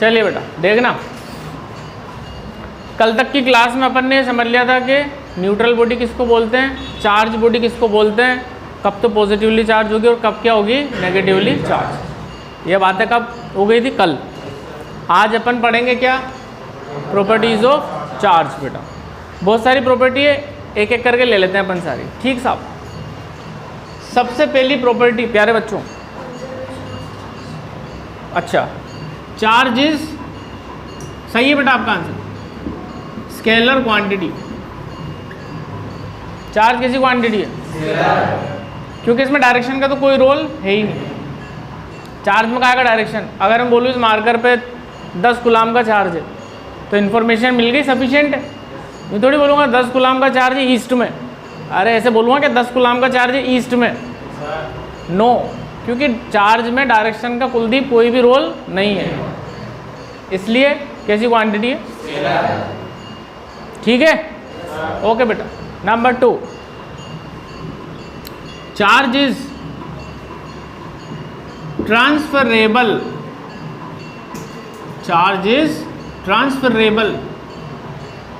चलिए बेटा देखना, कल तक की क्लास में अपन ने समझ लिया था कि न्यूट्रल बॉडी किसको बोलते हैं, चार्ज बॉडी किसको बोलते हैं, कब तो पॉजिटिवली चार्ज होगी और कब क्या होगी, नेगेटिवली चार्ज। ये बातें कब हो गई थी, कल। आज अपन पढ़ेंगे क्या, प्रॉपर्टीज ऑफ चार्ज। बेटा बहुत सारी प्रॉपर्टी है, एक एक करके ले लेते हैं अपन सारी, ठीक साहब। सबसे पहली प्रॉपर्टी प्यारे बच्चों, अच्छा चार्ज इज, सही है बेटा आपका आंसर, स्केलर क्वांटिटी। चार्ज कैसी क्वांटिटी है, क्योंकि इसमें डायरेक्शन का तो कोई रोल है ही नहीं। चार्ज में क्या का डायरेक्शन, अगर हम बोलूँ इस मार्कर पे 10 कूलाम का चार्ज है तो इन्फॉर्मेशन मिल गई, सफिशिएंट है। मैं थोड़ी बोलूँगा 10 कूलाम का चार्ज है ईस्ट में, अरे ऐसे बोलूँगा कि 10 कूलाम का चार्ज है ईस्ट में, नो, क्योंकि चार्ज में डायरेक्शन का कुलदीप कोई भी रोल नहीं है, इसलिए कैसी क्वांटिटी है, ठीक है। ओके बेटा, number 2, charge is transferable. Charge is transferable,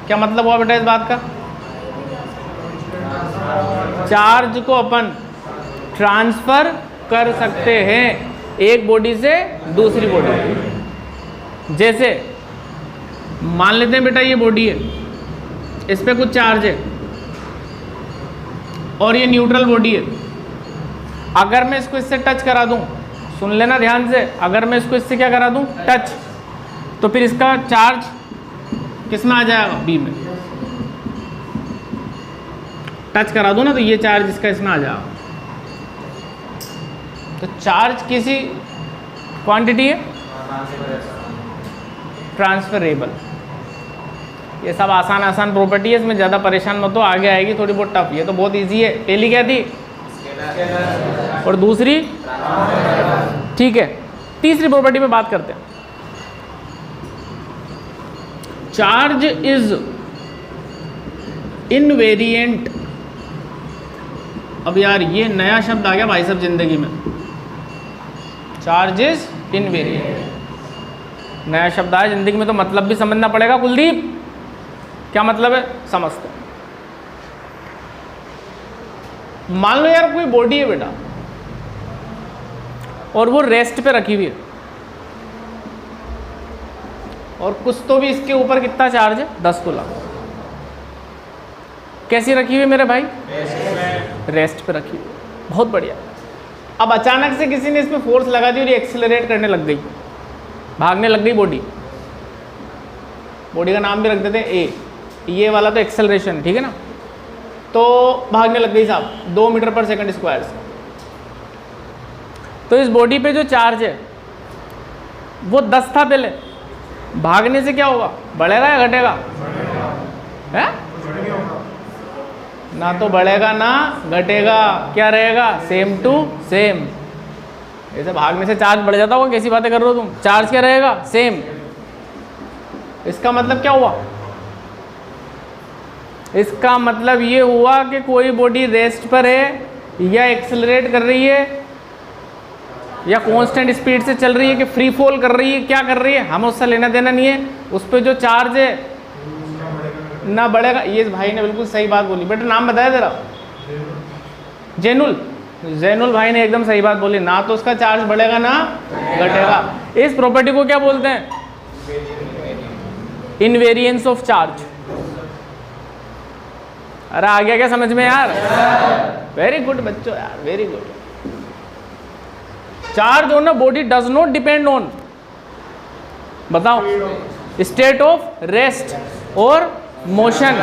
क्या मतलब हुआ बेटा इस बात का, चार्ज को अपन ट्रांसफर कर सकते हैं एक बॉडी से दूसरी बॉडी। जैसे मान लेते हैं बेटा ये बॉडी है, इस पे कुछ चार्ज है और ये न्यूट्रल बॉडी है। अगर मैं इसको इससे टच करा दूं, सुन लेना ध्यान से, अगर मैं इसको इससे क्या करा दूं, टच, तो फिर इसका चार्ज किस में आ जाएगा, बी में। टच करा दूं ना तो ये चार्ज इसका इसमें आ जाएगा। तो चार्ज किसी क्वांटिटी है, ट्रांसफरेबल। ये सब आसान आसान प्रॉपर्टी है, इसमें ज़्यादा परेशान मत हो, आगे आएगी थोड़ी बहुत टफ। ये तो बहुत इजी है, पहली क्या थी, और दूसरी, ठीक है। तीसरी प्रॉपर्टी पे बात करते हैं, चार्ज इज इनवेरिएंट। अब यार ये नया शब्द आ गया भाई साहब जिंदगी में, चार्ज इज इनवेरिएंट, नया शब्द आया जिंदगी में तो मतलब भी समझना पड़ेगा। कुलदीप क्या मतलब है, समझते हैं। मान लो यार कोई बॉडी है बेटा और वो रेस्ट पे रखी हुई है, और कुछ तो भी इसके ऊपर कितना चार्ज है, 10 कूलम। कैसी रखी हुई है मेरे भाई, रेस्ट पे रखी हुई, बहुत बढ़िया। अब अचानक से किसी ने इस पे फोर्स लगा दी और ये एक्सेलरेट करने लग गई, भागने लग गई बॉडी। बॉडी का नाम भी रख देते हैं ए, ये वाला तो एक्सेलरेशन, ठीक है ना। तो भागने लग गई साहब 2 मीटर पर सेकंड स्क्वायर से। तो इस बॉडी पे जो चार्ज है वो 10 था पहले, भागने से क्या होगा, बढ़ेगा या घटेगा, है ना, तो बढ़ेगा ना घटेगा, क्या रहेगा, सेम टू सेम। ऐसे भागने से चार्ज बढ़ जाता होगा, कैसी बातें कर रहे हो तुम, चार्ज क्या रहेगा, सेम। इसका मतलब क्या हुआ, इसका मतलब ये हुआ कि कोई बॉडी रेस्ट पर है या एक्सेलरेट कर रही है या कांस्टेंट स्पीड से चल रही है कि फ्री फॉल कर रही है, क्या कर रही है, हमें उससे लेना देना नहीं है। उस पर जो चार्ज है ना बढ़ेगा। ये भाई ने बिल्कुल सही बात बोली बेटा, नाम बताया तेरा, जैनुल, जैनुल भाई ने एकदम सही बात बोली, ना तो उसका चार्ज बढ़ेगा ना घटेगा। इस प्रॉपर्टी को क्या बोलते हैं, इनवेरिएंस ऑफ चार्ज। अरे आ गया क्या समझ में यार, वेरी गुड बच्चों यार, very good. Charge on a body does not depend on, बताओ, स्टेट ऑफ रेस्ट और मोशन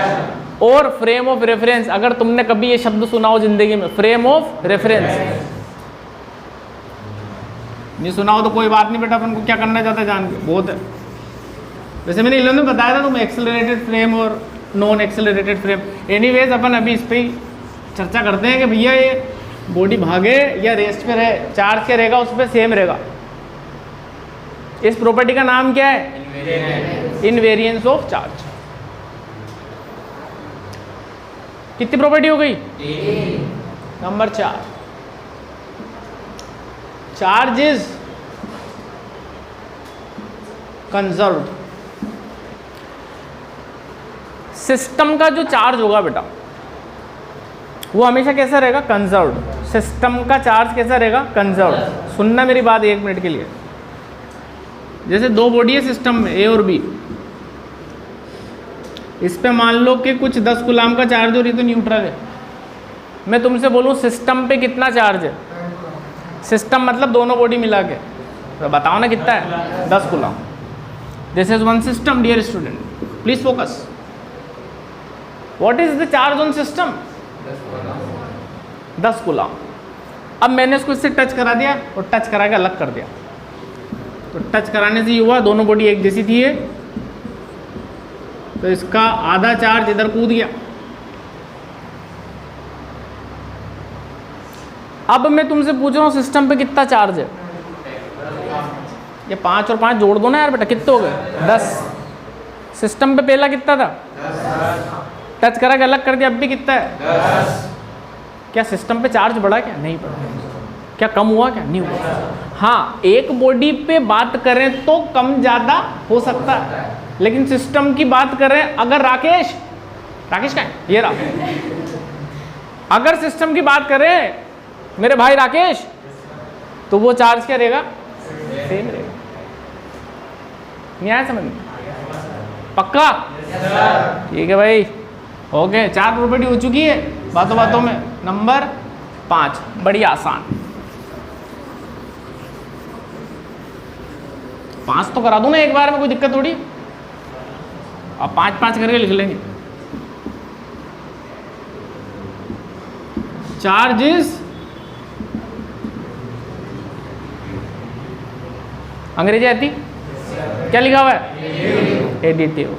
और फ्रेम ऑफ रेफरेंस। अगर तुमने कभी ये शब्द सुना हो जिंदगी में, फ्रेम ऑफ रेफरेंस, नहीं सुना हो तो कोई बात नहीं बेटा, अपन को क्या करना चाहता है जान के, बहुत है। वैसे मैंने इन्होंने बताया था तुम एक्सेलरेटेड फ्रेम और नॉन एक्सेलरेटेड फ्रेम। एनीवेज अपन अभी इस पर ही चर्चा करते हैं कि भैया ये बॉडी भागे या रेस्ट पे रहे, चार्ज क्या रहेगा उस पर सेम रहेगा। इस प्रॉपर्टी का नाम क्या है, इनवेरिएंस ऑफ चार्ज। कितनी प्रॉपर्टी हो गई, number 4, charge is conserved. System का जो चार्ज होगा बेटा वो हमेशा कैसा रहेगा? कंजर्व्ड। सिस्टम का चार्ज कैसा रहेगा? कंजर्व्ड। सुनना मेरी बात 1 मिनट के लिए। जैसे दो बॉडी है सिस्टम में, ए और बी, इस पे मान लो कि कुछ 10 कूलाम का चार्ज हो रही तो न्यूट्रल है। मैं तुमसे बोलूँ सिस्टम पे कितना चार्ज है? सिस्टम मतलब दोनों बॉडी मिला के, तो बताओ ना कितना है? 10 coulomb. This is one system dear student, please focus. What is the charge on system? 10 coulomb. अब मैंने इसको इससे टच करा दिया और टच करा के अलग कर दिया, तो टच कराने से ये हुआ दोनों बॉडी एक जैसी थी है, तो इसका आधा चार्ज इधर कूद गया। अब मैं तुमसे पूछ रहा हूँ सिस्टम पे कितना चार्ज है? ये 5 और 5 जोड़ दो ना यार बेटा, कितने हो गए? 10। सिस्टम पे पहला कितना था? 10। टच करा के अलग कर दिया, अब भी कितना है? 10। क्या सिस्टम पे चार्ज बढ़ा? क्या नहीं बढ़ा? क्या कम हुआ? क्या नहीं हुआ? हाँ, एक बॉडी पे बात करें तो कम ज़्यादा हो सकता है, लेकिन सिस्टम की बात करें अगर राकेश का है ये रहा, अगर सिस्टम की बात करें मेरे भाई राकेश, तो वो चार्ज क्या रहेगा? सेम रहेगा। नहीं आया समझ में? पक्का? ठीक है भाई, ओके। 4 प्रॉपर्टी हो चुकी है बातों बातों में। नंबर 5 बड़ी आसान, 5 तो करा दूं ना एक बार में, कोई दिक्कत थोड़ी। अब 5-5 करके लिख लेंगे। चार्ज इज, अंग्रेजी आती? क्या लिखा हुआ है? एडिटिव।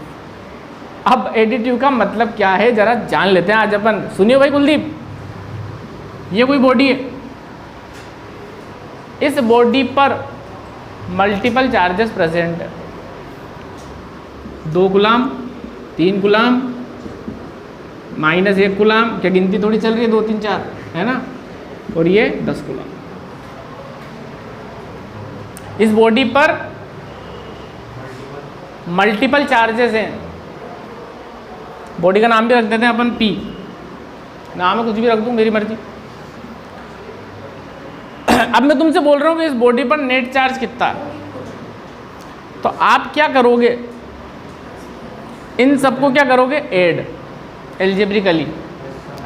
अब एडिटिव का मतलब क्या है जरा जान लेते हैं आज अपन। सुनिए भाई कुलदीप, ये कोई बॉडी है, इस बॉडी पर मल्टीपल चार्जेस प्रेजेंट है। 2 कूलाम, 3 कूलाम, -1 कूलाम, क्या गिनती थोड़ी चल रही है? 2 3 4 है ना, और ये 10 कूलाम। इस बॉडी पर मल्टीपल चार्जेस हैं। बॉडी का नाम भी रख देते हैं अपन P, नाम है कुछ भी रख दूं, मेरी मर्जी। अब मैं तुमसे बोल रहा हूँ कि इस बॉडी पर नेट चार्ज कितना है, तो आप क्या करोगे? इन सबको क्या करोगे? Add algebraically.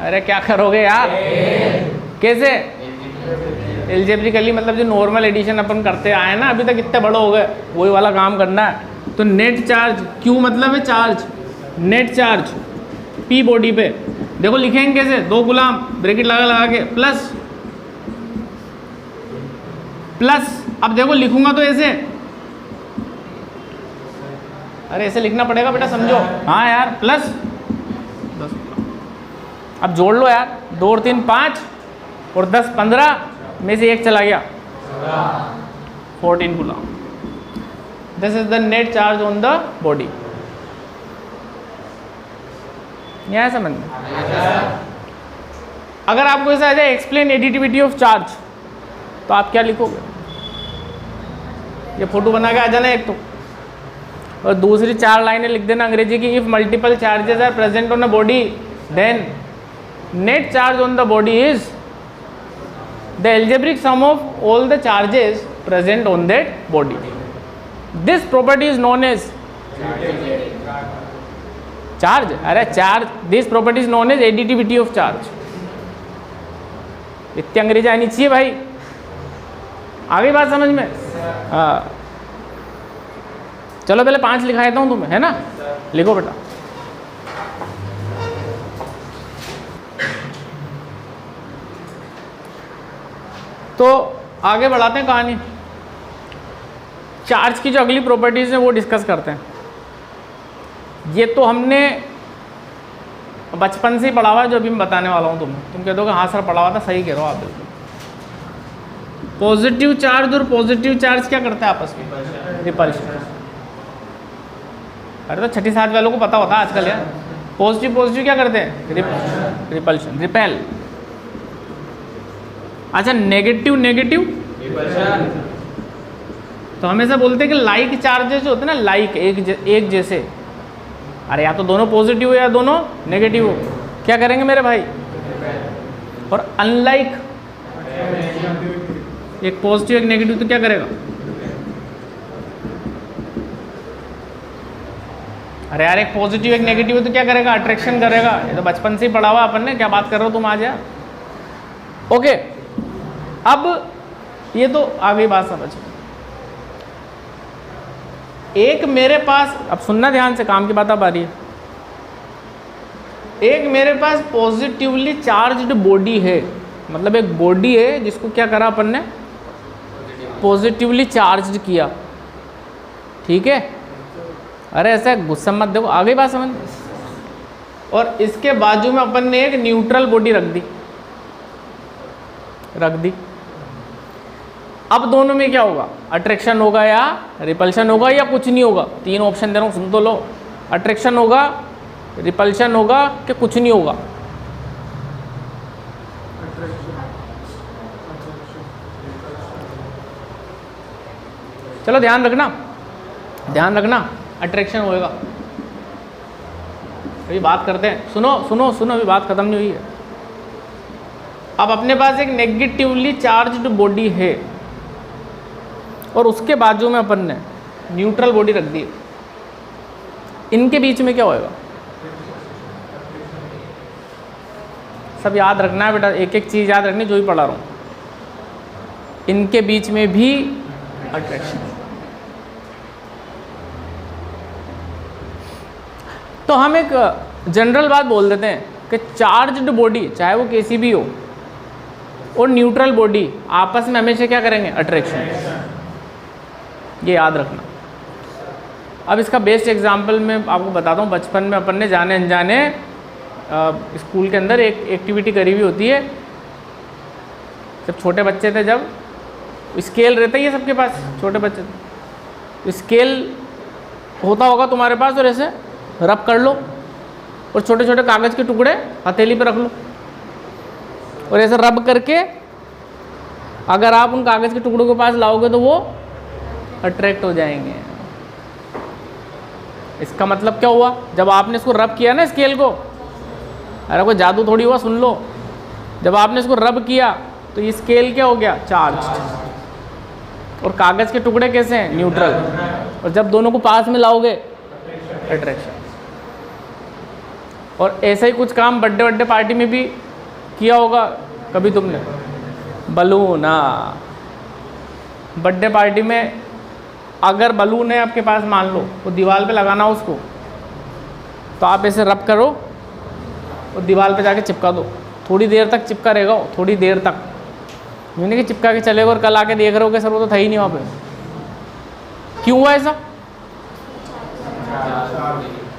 अरे क्या करोगे यार? कैसे एल्जेब्रिकली? मतलब जो नॉर्मल एडिशन अपन करते आए ना अभी तक, इतने बड़े हो गए, वही वाला काम करना है। तो नेट चार्ज, क्यू मतलब है charge, net charge P body पे, देखो लिखेंगे कैसे? 2 कूलाम, ब्रैकेट लगा लगा के, प्लस प्लस। अब देखो लिखूंगा तो ऐसे, अरे ऐसे लिखना पड़ेगा बेटा, समझो। हाँ यार, प्लस 10। अब जोड़ लो यार, 2 और 3 5 और 10 15 में से 1 चला गया, 14 coulomb. This is the net charge on the body. यह समझ में? अगर आपको ऐसा आ जाए एक्सप्लेन एडिटिविटी ऑफ चार्ज, तो आप क्या लिखोगे? ये फोटो बना के आ जाना एक तो, और दूसरी 4 लाइनें लिख देना अंग्रेजी की। If multiple charges are present on a body then net charge on the body is the algebraic sum of all the charges present on that body. This property is known as charge. अरे charge, this property is known as additivity of charge. इतनी अंग्रेजी आनी चाहिए भाई, आ गई बात समझ में? हाँ, चलो पहले 5 लिखा देता हूँ तुम्हें, है ना? लिखो बेटा। तो आगे बढ़ाते हैं कहानी। चार्ज की जो अगली प्रॉपर्टीज हैं वो डिस्कस करते हैं। ये तो हमने बचपन से ही पढ़ा हुआ है, जो अभी मैं बताने वाला हूँ तुम्हें। तुम कह दोगे हाँ सर पढ़ा हुआ था, सही कह रहे हो आप बिल्कुल। पॉजिटिव चार्ज और पॉजिटिव चार्ज क्या करते हैं आपस में? रिपल्शन। अरे तो 6ठी 7 वालों को पता होता है आजकल यार। पॉजिटिव पॉजिटिव क्या करते हैं? Repulsion, repel. अच्छा, नेगेटिव नेगेटिव तो हमेशा बोलते हैं कि लाइक चार्जेस जो होते हैं ना, लाइक एक जैसे, अरे या तो दोनों पॉजिटिव हो या दोनों नेगेटिव हो, क्या करेंगे मेरे भाई? और अनलाइक एक पॉजिटिव एक नेगेटिव तो क्या करेगा? अरे यार एक पॉजिटिव एक नेगेटिव तो क्या करेगा? अट्रैक्शन करेगा। ये तो बचपन से ही पढ़ा हुआ अपन ने, क्या बात कर रहे हो तुम आज यार। ओके, अब ये तो आ गई बात समझ। एक मेरे पास, अब सुनना ध्यान से, काम की बात अब आ रही है। एक मेरे पास पॉजिटिवली चार्ज्ड बॉडी है, मतलब एक बॉडी है जिसको क्या करा अपन ने? पॉजिटिवली चार्ज्ड किया, ठीक है। अरे ऐसा गुस्सा मत देखो, आ गई बात समझ। और इसके बाजू में अपन ने एक न्यूट्रल बॉडी रख दी। अब दोनों में क्या होगा? अट्रैक्शन होगा या रिपल्शन होगा या कुछ नहीं होगा? तीन ऑप्शन दे रहा हूँ, सुन तो लो। अट्रैक्शन होगा, रिपल्शन होगा कि कुछ नहीं होगा? चलो ध्यान रखना, अट्रैक्शन होएगा। अभी बात करते हैं, सुनो, अभी बात खत्म नहीं हुई है। अब अपने पास एक नेगेटिवली चार्ज्ड बॉडी है और उसके बाजू में अपन ने न्यूट्रल बॉडी रख दी। इनके बीच में क्या होएगा? सब याद रखना है बेटा, एक एक चीज़ याद रखनी जो भी पढ़ा रहा हूँ। इनके बीच में भी अट्रैक्शन। तो हम एक जनरल बात बोल देते हैं कि चार्ज्ड बॉडी, चाहे वो कैसी भी हो, और न्यूट्रल बॉडी आपस में हमेशा क्या करेंगे? अट्रैक्शन। ये याद रखना। अब इसका बेस्ट एग्जांपल मैं आपको बताता हूँ। बचपन में अपन ने जाने अनजाने स्कूल के अंदर एक एक्टिविटी करी हुई होती है। जब छोटे बच्चे थे, जब स्केल रहता ही है सबके पास, छोटे बच्चे तो स्केल होता होगा तुम्हारे पास, और ऐसे रब कर लो और छोटे छोटे कागज़ के टुकड़े हथेली पे रख लो और ऐसे रब करके अगर आप उन कागज़ के टुकड़ों के पास लाओगे तो वो अट्रैक्ट हो जाएंगे। इसका मतलब क्या हुआ? जब आपने इसको रब किया ना स्केल को, अरे कोई जादू थोड़ी हुआ, सुन लो। जब आपने इसको रब किया तो ये स्केल क्या हो गया? चार्ज। और कागज़ के टुकड़े कैसे हैं? न्यूट्रल। और जब दोनों को पास में लाओगे, अट्रैक्शन। और ऐसा ही कुछ काम बर्थडे पार्टी में भी किया होगा कभी तुमने। बलून, हाँ, बर्थडे पार्टी में अगर बलून है आपके पास, मान लो, वो दीवार पे लगाना उसको, तो आप ऐसे रब करो और दीवार पे जाके चिपका दो। थोड़ी देर तक चिपका रहेगा, थोड़ी देर तक, यूँ नहीं कि चिपका के चलेगा और कल आके देख रहे हो कि सर वो तो था ही नहीं वहाँ पे। क्यों हुआ ऐसा?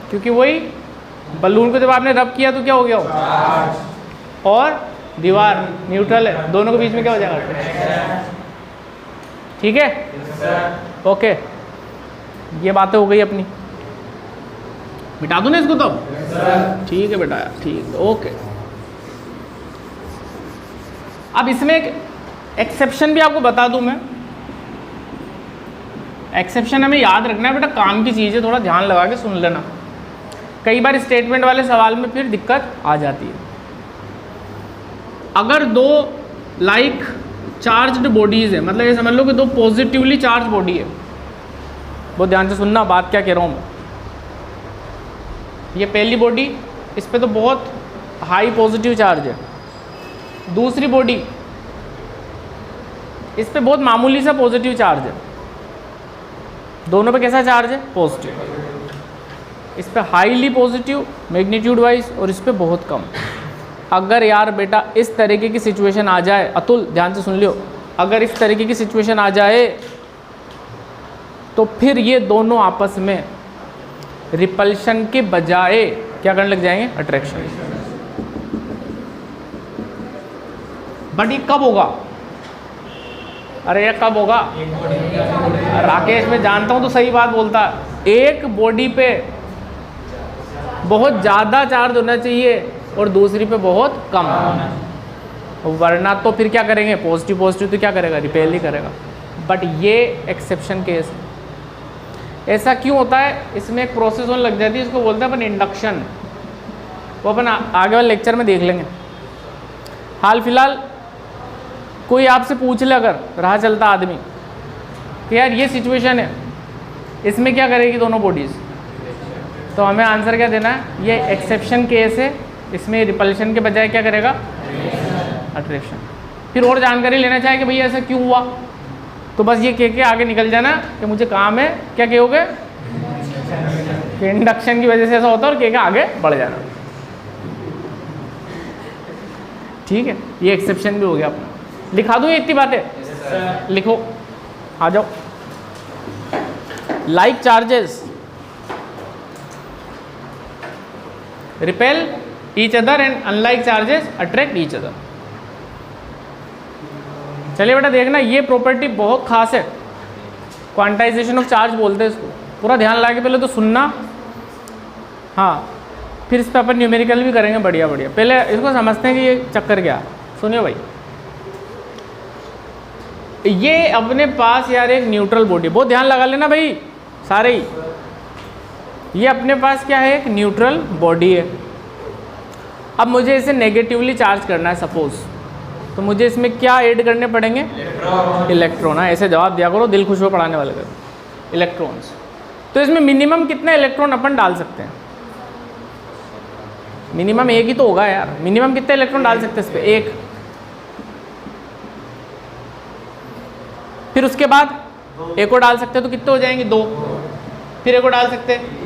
क्योंकि वही बलून को जब आपने रब किया तो क्या हो गया वो? और दीवार न्यूट्रल है, दोनों के बीच में क्या हो जाएगा? ठीक है, ओके। ये बातें हो गई अपनी। मिटा दूँ ना इसको तो? ठीक है बेटा, ठीक है, ओके। अब इसमें एक एक्सेप्शन भी आपको बता दूं मैं। एक्सेप्शन हमें याद रखना है बेटा, काम की चीज़ है, थोड़ा ध्यान लगा के सुन लेना। कई बार स्टेटमेंट वाले सवाल में फिर दिक्कत आ जाती है। अगर दो लाइक चार्ज्ड बॉडीज़ है, मतलब ये समझ लो कि दो पॉजिटिवली चार्ज बॉडी है। बहुत ध्यान से सुनना बात क्या कह रहा हूँ मैं। ये पहली बॉडी, इस पे तो बहुत हाई पॉजिटिव चार्ज है। दूसरी बॉडी, इस पे बहुत मामूली सा पॉजिटिव चार्ज है। दोनों पे कैसा चार्ज है? पॉजिटिव। इस पे हाईली पॉजिटिव मैग्नीट्यूड वाइज और इस पे बहुत कम। अगर यार बेटा इस तरीके की सिचुएशन आ जाए, अतुल ध्यान से सुन लियो, अगर इस तरीके की सिचुएशन आ जाए तो फिर ये दोनों आपस में रिपल्शन के बजाय क्या करने लग जाएंगे? अट्रैक्शन। बट ये कब होगा? अरे ये कब होगा? राकेश, मैं जानता हूँ तो सही बात बोलता है। एक बॉडी पे बहुत ज़्यादा चार्ज होना चाहिए और दूसरी पे बहुत कम, वरना तो फिर क्या करेंगे? पॉजिटिव पॉजिटिव तो क्या करेगा? रिपेल ही करेगा। बट ये एक्सेप्शन केस है। ऐसा क्यों होता है? इसमें एक प्रोसेस होने लग जाती है, इसको बोलते हैं अपन इंडक्शन। वो अपन आगे वाले लेक्चर में देख लेंगे। हाल फिलहाल कोई आपसे पूछ ले अगर राह चलता आदमी कि यार ये सिचुएशन है, इसमें क्या करेगी दोनों बॉडीज़, तो हमें आंसर क्या देना है? ये एक्सेप्शन केस है, इसमें रिपल्शन के बजाय क्या करेगा? अट्रैक्शन। फिर और जानकारी लेना चाहे कि भैया ऐसा क्यों हुआ, तो बस ये कह के आगे निकल जाना कि मुझे काम है, क्या कहोगे कि इंडक्शन की वजह से ऐसा होता है, और कह के आगे बढ़ जाना। ठीक है, ये एक्सेप्शन भी हो गया अपना। लिखा दूँ ये इतनी बातें? लिखो, आ जाओ। Like charges repel each other and unlike charges attract each other। चलिए बेटा देखना, ये प्रॉपर्टी बहुत खास है, क्वांटाइजेशन ऑफ चार्ज बोलते हैं इसको। पूरा ध्यान लगा के पहले तो सुनना, हाँ, फिर इस पर अपन न्यूमेरिकल भी करेंगे बढ़िया बढ़िया। पहले इसको समझते हैं कि ये चक्कर क्या। सुनियो भाई, ये अपने पास यार एक न्यूट्रल बॉडी, बहुत ध्यान लगा लेना भाई सारे ही। ये अपने पास क्या है? एक न्यूट्रल बॉडी है। अब मुझे इसे नेगेटिवली चार्ज करना है सपोज, तो मुझे इसमें क्या ऐड करने पड़ेंगे? इलेक्ट्रॉन। हाँ, ऐसे जवाब दिया करो, दिल खुश हो पढ़ाने वाले का। इलेक्ट्रॉन्स। तो इसमें मिनिमम कितने इलेक्ट्रॉन अपन डाल सकते हैं? मिनिमम एक ही तो होगा यार। मिनिमम कितने इलेक्ट्रॉन डाल सकते हैं इस पर? एक। फिर उसके बाद एक और डाल सकते हैं, तो कितने हो जाएंगे? दो। फिर एक और डाल सकते हैं।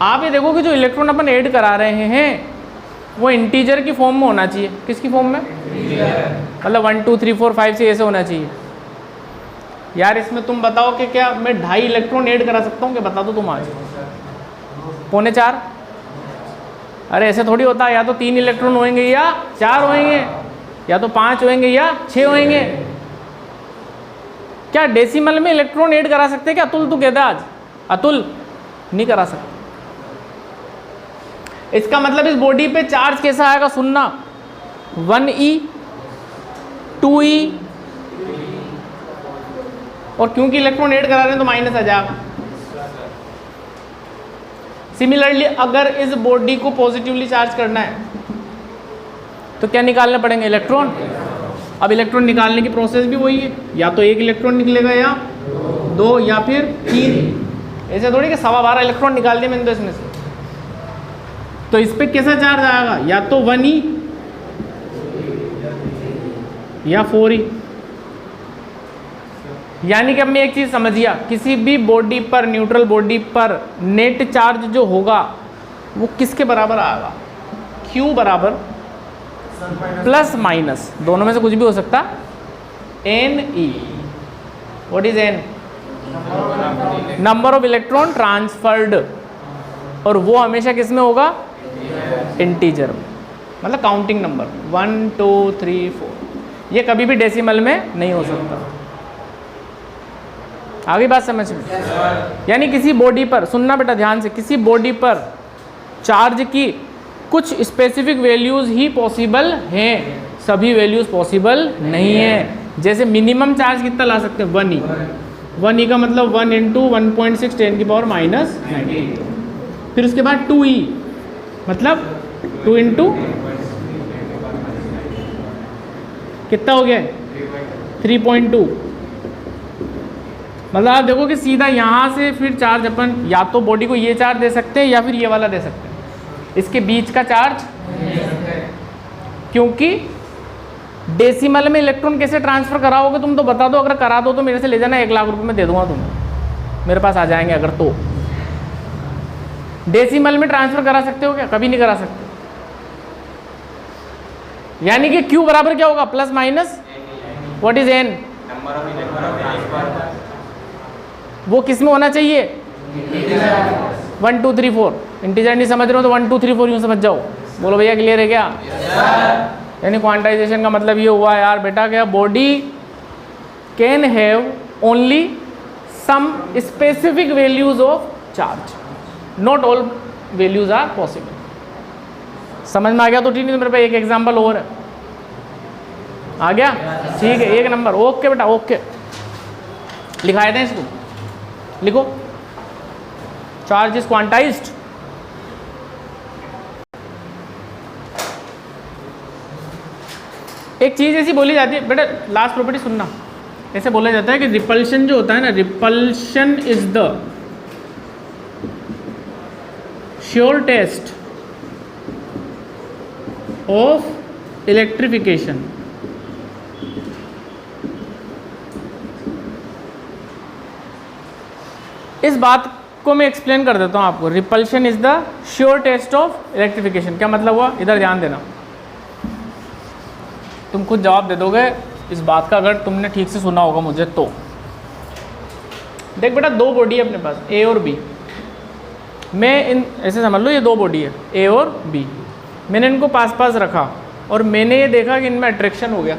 आप ये देखो कि जो इलेक्ट्रॉन अपन ऐड करा रहे हैं वो इंटीजर की फॉर्म में होना चाहिए। किसकी फॉर्म में? मतलब 1 2 3 4 5 6 ऐसे होना चाहिए। यार इसमें तुम बताओ कि क्या मैं 2.5 इलेक्ट्रॉन ऐड करा सकता हूँ? क्या बता दो तुम आज? 3.25? अरे ऐसे थोड़ी होता है, या तो 3 इलेक्ट्रॉन होंगे या 4 होंगे, या तो 5 होंगे या 6 होंगे। क्या डेसिमल में इलेक्ट्रॉन ऐड करा सकते हैं क्या? अतुल तू कहता आज? अतुल नहीं करा सकते। इसका मतलब इस बॉडी पे चार्ज कैसा आएगा? सुनना, 1e 2e, और क्योंकि इलेक्ट्रॉन ऐड करा रहे हैं तो माइनस आ जाएगा। सिमिलरली अगर इस बॉडी को पॉजिटिवली चार्ज करना है तो क्या निकालने पड़ेंगे? इलेक्ट्रॉन। अब इलेक्ट्रॉन निकालने की प्रोसेस भी वही है, या तो 1 इलेक्ट्रॉन निकलेगा या 2 या फिर 3। ऐसे थोड़ी कि 12.25 इलेक्ट्रॉन निकाल दिए मैंने तो इसमें से। तो इस पे कैसा चार्ज आएगा? या तो 1e या 4e। यानी कि अब मैं एक चीज समझ गया, किसी भी बॉडी पर, न्यूट्रल बॉडी पर नेट चार्ज जो होगा वो किसके बराबर आएगा? Q बराबर प्लस माइनस, दोनों में से कुछ भी हो सकता, NE। What is N? Number of electron transferred, और वो हमेशा किस में होगा? इंटीजर में, मतलब काउंटिंग नंबर 1 2 3 4। ये कभी भी डेसिमल में नहीं हो सकता। आगे बात समझ में? यानी किसी बॉडी पर, सुनना बेटा ध्यान से, किसी बॉडी पर चार्ज की कुछ स्पेसिफिक वैल्यूज ही पॉसिबल हैं, सभी वैल्यूज पॉसिबल नहीं है। जैसे मिनिमम चार्ज कितना ला सकते हैं? 1e। 1e का मतलब 1 × 1.6 10⁻⁻⁹। फिर उसके बाद 2e, मतलब 2 × कितना हो गया? 3.2। मतलब आप देखो कि सीधा यहाँ से फिर चार्ज अपन या तो बॉडी को ये चार्ज दे सकते हैं या फिर ये वाला दे सकते हैं। इसके बीच का चार्ज, क्योंकि डेसिमल में इलेक्ट्रॉन कैसे ट्रांसफर कराओगे तुम तो बता दो। अगर करा दो तो मेरे से ले जाना, 1 लाख रुपए में दे दूंगा तुम्हें, मेरे पास आ जाएंगे अगर तो। डेसिमल में ट्रांसफर करा सकते हो क्या? कभी नहीं करा सकते। यानी कि Q बराबर क्या होगा? Plus minus what is N? वो किस में होना चाहिए? 1 2 3 4। इंटीजर नहीं समझ रहे हो तो 1 2 3 4 यूं समझ जाओ। बोलो भैया क्लियर है क्या? यानी क्वांटाइजेशन का मतलब ये हुआ यार बेटा, क्या body can have only some specific values of charge, not all values are possible. समझ में आ गया? तो ठीक, नहीं तो मेरे पास एक एग्जांपल और है। आ गया? ठीक है, 1 नंबर। ओके बेटा, ओके। लिखाए थे इसको, लिखो चार्ज इज क्वांटाइज्ड। एक चीज ऐसी बोली जाती है बेटा, लास्ट प्रॉपर्टी सुनना, ऐसे बोला जाता है कि रिपल्शन जो होता है ना, repulsion is the sure test of electrification. इस बात को मैं एक्सप्लेन कर देता हूं आपको। Repulsion is the sure test of electrification. क्या मतलब हुआ, इधर ध्यान देना, तुम खुद जवाब दे दोगे इस बात का अगर तुमने ठीक से सुना होगा मुझे तो। देख बेटा, दो बॉडी है अपने पास, ए और बी। मैं इन ऐसे समझ लो, ये दो बॉडी है ए और बी। मैंने इनको पास पास रखा और मैंने ये देखा कि इनमें अट्रैक्शन हो गया,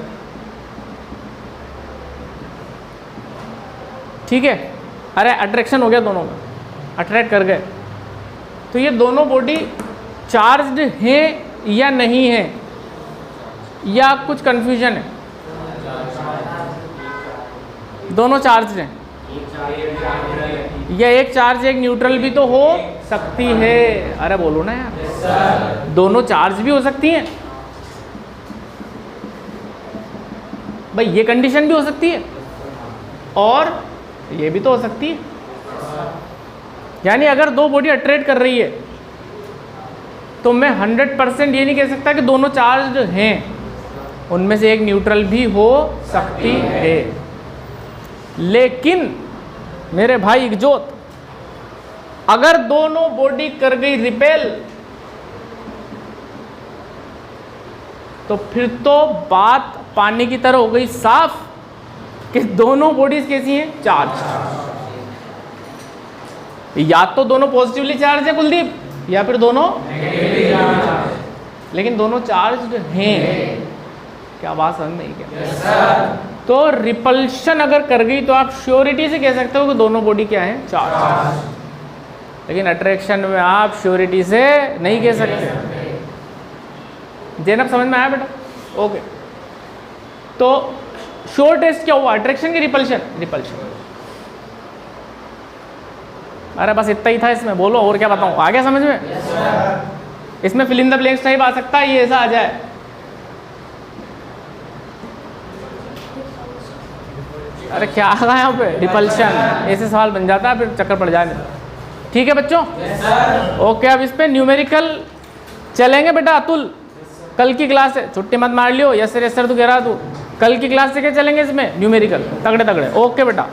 ठीक है। अरे अट्रैक्शन हो गया, दोनों में अट्रैक्ट कर गए, तो ये दोनों बॉडी चार्ज्ड हैं या नहीं है, या कुछ कंफ्यूजन है? दोनों चार्ज हैं, या एक चार्ज एक न्यूट्रल भी तो हो सकती है। अरे बोलो ना यार, दोनों चार्ज भी हो सकती हैं भाई, ये कंडीशन भी हो सकती है और ये भी तो हो सकती है। यानी अगर दो बॉडी अट्रैक्ट कर रही है तो मैं 100% ये नहीं कह सकता कि दोनों चार्ज हैं, उनमें से एक न्यूट्रल भी हो सकती है। लेकिन मेरे भाई इकजोत, अगर दोनों बॉडी कर गई रिपेल, तो फिर तो बात पानी की तरह हो गई साफ कि दोनों बॉडीज कैसी हैं, चार्ज। या तो दोनों पॉजिटिवली चार्ज है कुलदीप, या फिर दोनों नेगेटिवली चार्ज, लेकिन दोनों चार्ज हैं। क्या बात समझ में आई क्या? yes, तो रिपल्शन अगर कर गई तो आप श्योरिटी से कह सकते हो कि दोनों बॉडी क्या है, चार्ज। लेकिन अट्रैक्शन में आप श्योरिटी से नहीं कह सकते। जैनब समझ में आया बेटा? ओके, तो श्योर टेस्ट क्या हुआ, अट्रैक्शन की रिपल्शन? रिपल्शन। अरे बस इतना ही था इसमें, बोलो और क्या बताऊं, आ गया समझ में? yes, इसमें fill in the blanks type आ सकता है, ये ऐसा आ जाए। अरे क्या आ गया यहाँ पे, रिपल्शन, ऐसे सवाल बन जाता है, फिर चक्कर पड़ जाने। ठीक है बच्चों? yes, ओके, अब इस पे न्यूमेरिकल चलेंगे बेटा। अतुल कल की क्लास है, छुट्टी मत मार लियो, यस सर यस सर तू कह रहा तू, कल की क्लास से क्या चलेंगे इसमें, न्यूमेरिकल तगड़े तगड़े। ओके बेटा।